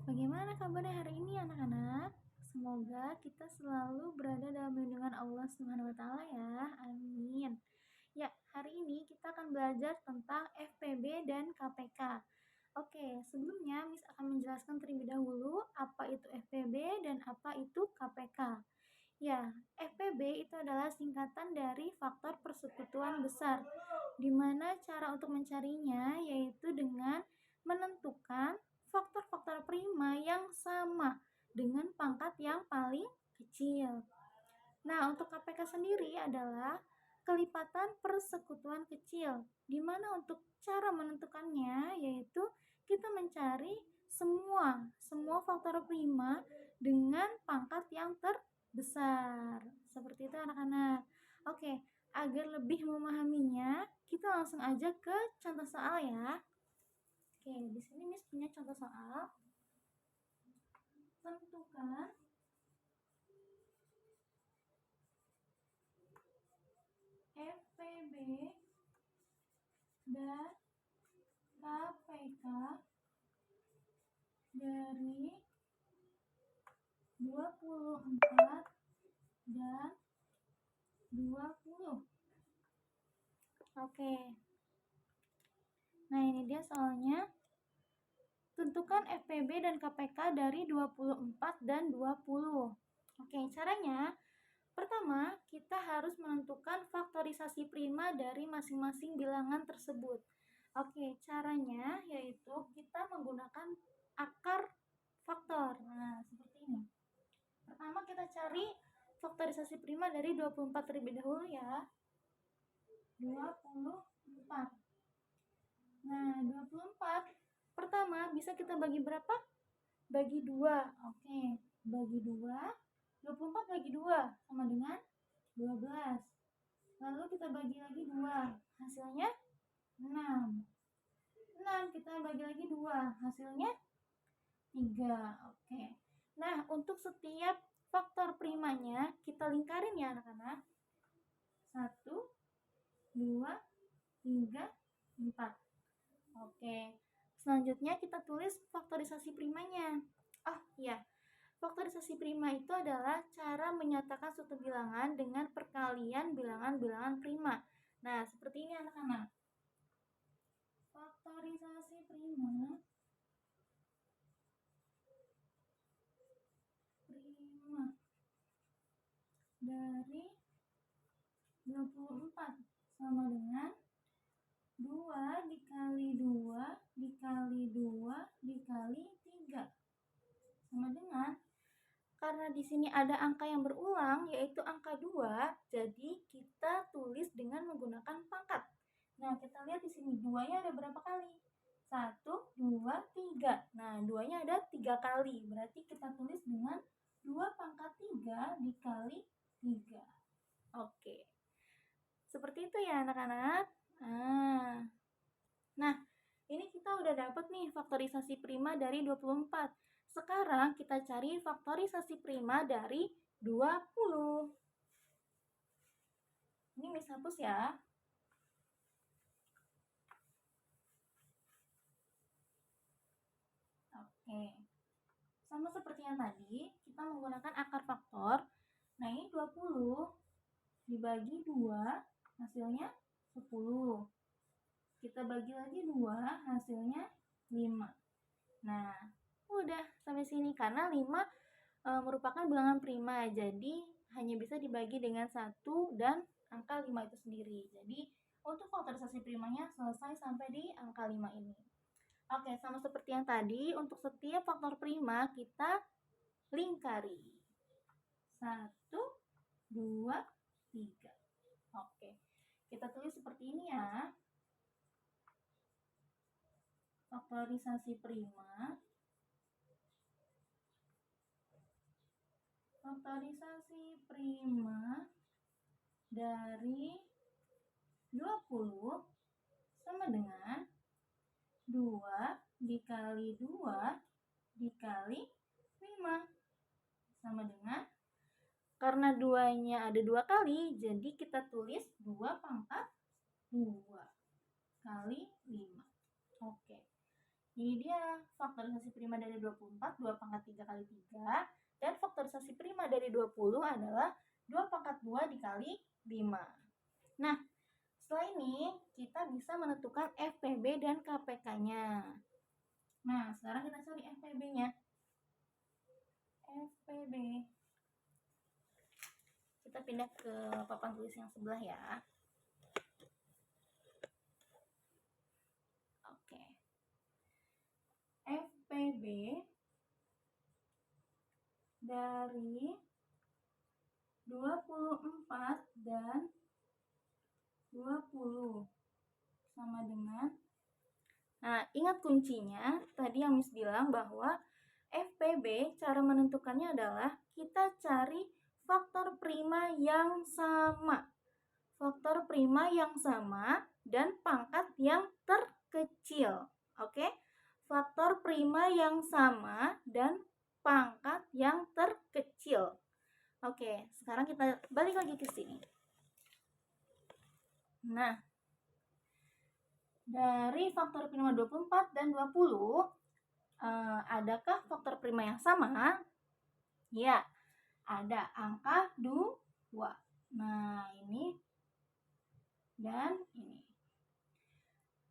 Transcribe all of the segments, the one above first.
Bagaimana kabarnya hari ini anak-anak? Semoga kita selalu berada dalam lindungan Allah Subhanahu wa taala ya. Amin. Ya, hari ini kita akan belajar tentang FPB dan KPK. Oke, sebelumnya Miss akan menjelaskan terlebih dahulu apa itu FPB dan apa itu KPK. Ya, FPB itu adalah singkatan dari faktor persekutuan besar, di mana cara untuk mencarinya yaitu dengan menentukan faktor-faktor prima yang sama dengan pangkat yang paling kecil. Nah, untuk KPK sendiri adalah kelipatan persekutuan kecil, di mana untuk cara menentukannya yaitu kita mencari semua faktor prima dengan pangkat yang terbesar. Seperti itu anak-anak. Oke, agar lebih memahaminya, kita langsung aja ke contoh soal ya. Oke, di sini Miss punya contoh soal. Tentukan FPB dan KPK dari 24 dan 20. Oke. Nah, ini dia soalnya. Tentukan FPB dan KPK dari 24 dan 20. Oke, caranya pertama, kita harus menentukan faktorisasi prima dari masing-masing bilangan tersebut. Oke, caranya yaitu kita menggunakan akar faktor. Nah, seperti ini. Pertama kita cari faktorisasi prima dari 24 terlebih dahulu ya. 24. Nah, 24 pertama bisa kita bagi berapa? Bagi 2. Oke, bagi 2. 24 bagi 2 sama dengan 12. Lalu kita bagi lagi 2. Hasilnya 6. 6 kita bagi lagi 2. Hasilnya 3. Oke. Nah, untuk setiap faktor primanya kita lingkarin ya anak-anak. 1, 2, 3, 4. Oke. Selanjutnya kita tulis faktorisasi primanya. Oh iya, faktorisasi prima itu adalah cara menyatakan suatu bilangan dengan perkalian bilangan-bilangan prima. Nah, seperti ini anak-anak. Faktorisasi prima dari 24 sama dengan 2 dikali 2 dikali 2 dikali 3 sama dengan, karena di sini ada angka yang berulang yaitu angka 2, jadi kita tulis dengan menggunakan pangkat. Nah, kita lihat di sini 2-nya ada berapa kali? 1, 2, 3. Nah, 2-nya ada 3 kali. Berarti kita tulis dengan 2 pangkat 3 dikali 3. Oke. Seperti itu ya anak-anak. Nah, ini kita udah dapat nih faktorisasi prima dari 24. Sekarang kita cari faktorisasi prima dari 20. Ini Miss hapus ya. Oke. Sama seperti yang tadi, kita menggunakan akar faktor. Nah, ini 20 dibagi 2, hasilnya 10. Kita bagi lagi 2, hasilnya 5. Nah, udah sampai sini karena 5 merupakan bilangan prima, jadi hanya bisa dibagi dengan 1 dan angka 5 itu sendiri. Jadi untuk faktorisasi primanya selesai sampai di angka 5 ini. Oke, sama seperti yang tadi, untuk setiap faktor prima kita lingkari. 1, 2, 3. Oke, kita tulis seperti ini ya. Faktorisasi prima dari 20 sama dengan 2 dikali 2 dikali 5 sama dengan, karena 2-nya ada 2 kali, jadi kita tulis 2 pangkat 2 kali 5. Oke. Ini dia faktorisasi prima dari 24, 2 pangkat 3 kali 3. Dan faktorisasi prima dari 20 adalah 2 pangkat 2 dikali 5. Nah, setelah ini kita bisa menentukan FPB dan KPK-nya. Nah, sekarang kita cari FPB-nya. FPB. Kita pindah ke papan tulis yang sebelah ya. Oke. FPB dari 24 dan 20 sama dengan, nah ingat kuncinya tadi yang Miss bilang bahwa FPB cara menentukannya adalah kita cari faktor prima yang sama. Faktor prima yang sama dan pangkat yang terkecil. Oke? Faktor prima yang sama dan pangkat yang terkecil. Oke, sekarang kita balik lagi ke sini. Nah, dari faktor prima 24 dan 20, adakah faktor prima yang sama? Ya, ada angka 2. Nah, ini dan ini.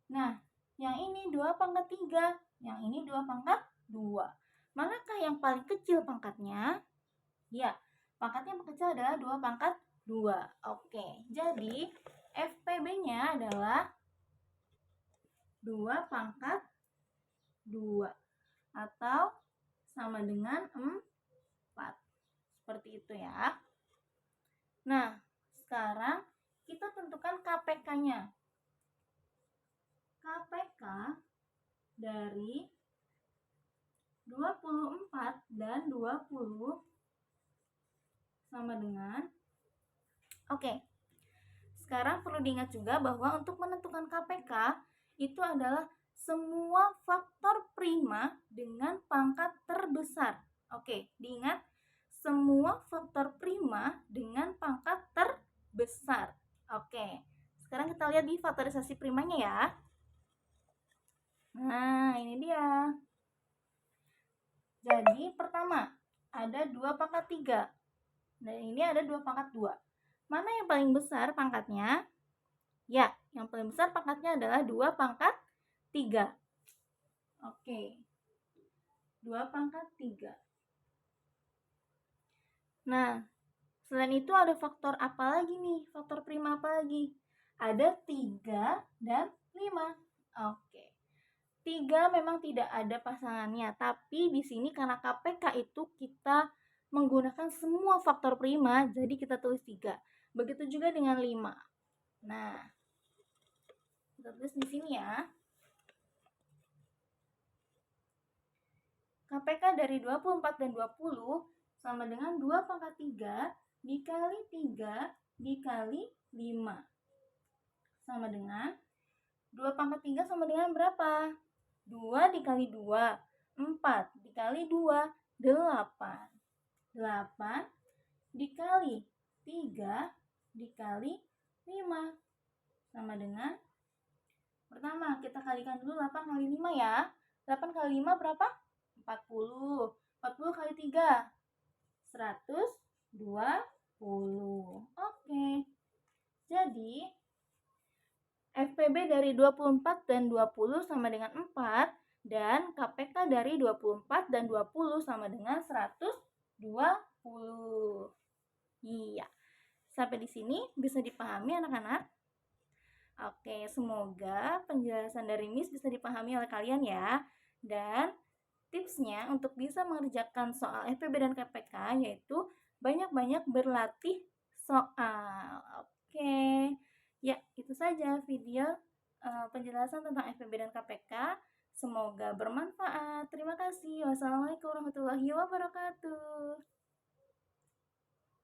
Nah, yang ini 2 pangkat 3, yang ini 2 pangkat 2. Manakah yang paling kecil pangkatnya? Ya, pangkatnya yang kecil adalah 2 pangkat 2. Oke, jadi FPB-nya adalah 2 pangkat 2 atau sama dengan 4. Seperti itu ya. Nah, sekarang kita tentukan KPK-nya. KPK dari 24 dan 20 sama dengan, oke. Sekarang perlu diingat juga bahwa untuk menentukan KPK itu adalah semua faktor prima dengan pangkat terbesar. Oke, diingat semua faktor prima dengan pangkat terbesar. Oke, sekarang kita lihat di faktorisasi primanya ya. Nah, ini dia. Jadi pertama ada 2 pangkat 3. Dan ini ada 2 pangkat 2. Mana yang paling besar pangkatnya? Ya, yang paling besar pangkatnya adalah 2 pangkat 3. Oke. 2 pangkat 3. Nah, selain itu ada faktor apa lagi nih? Faktor prima apa lagi? Ada 3 dan 5. Oke. 3 memang tidak ada pasangannya, tapi di sini karena KPK itu kita menggunakan semua faktor prima, jadi kita tulis 3. Begitu juga dengan 5. Nah, kita tulis di sini ya. KPK dari 24 dan 20 sama dengan 2 pangkat 3 dikali 3 dikali 5. Sama dengan 2 pangkat 3 sama dengan berapa? 2 dikali 2, 4 dikali 2, 8. 8 dikali 3 dikali 5 sama dengan, pertama kita kalikan dulu 8 kali 5 ya. 8 kali 5 berapa? 40. 40 kali 3 120. Oke. Jadi FPB dari 24 dan 20 sama dengan 4 dan KPK dari 24 dan 20 sama dengan 120. Iya. Sampai di sini bisa dipahami anak-anak? Oke, semoga penjelasan dari Miss bisa dipahami oleh kalian ya. Dan tipsnya untuk bisa mengerjakan soal FPB dan KPK yaitu banyak-banyak berlatih soal. Oke. Ya, itu saja video penjelasan tentang FPB dan KPK. Semoga bermanfaat. Terima kasih. Wassalamualaikum warahmatullahi wabarakatuh.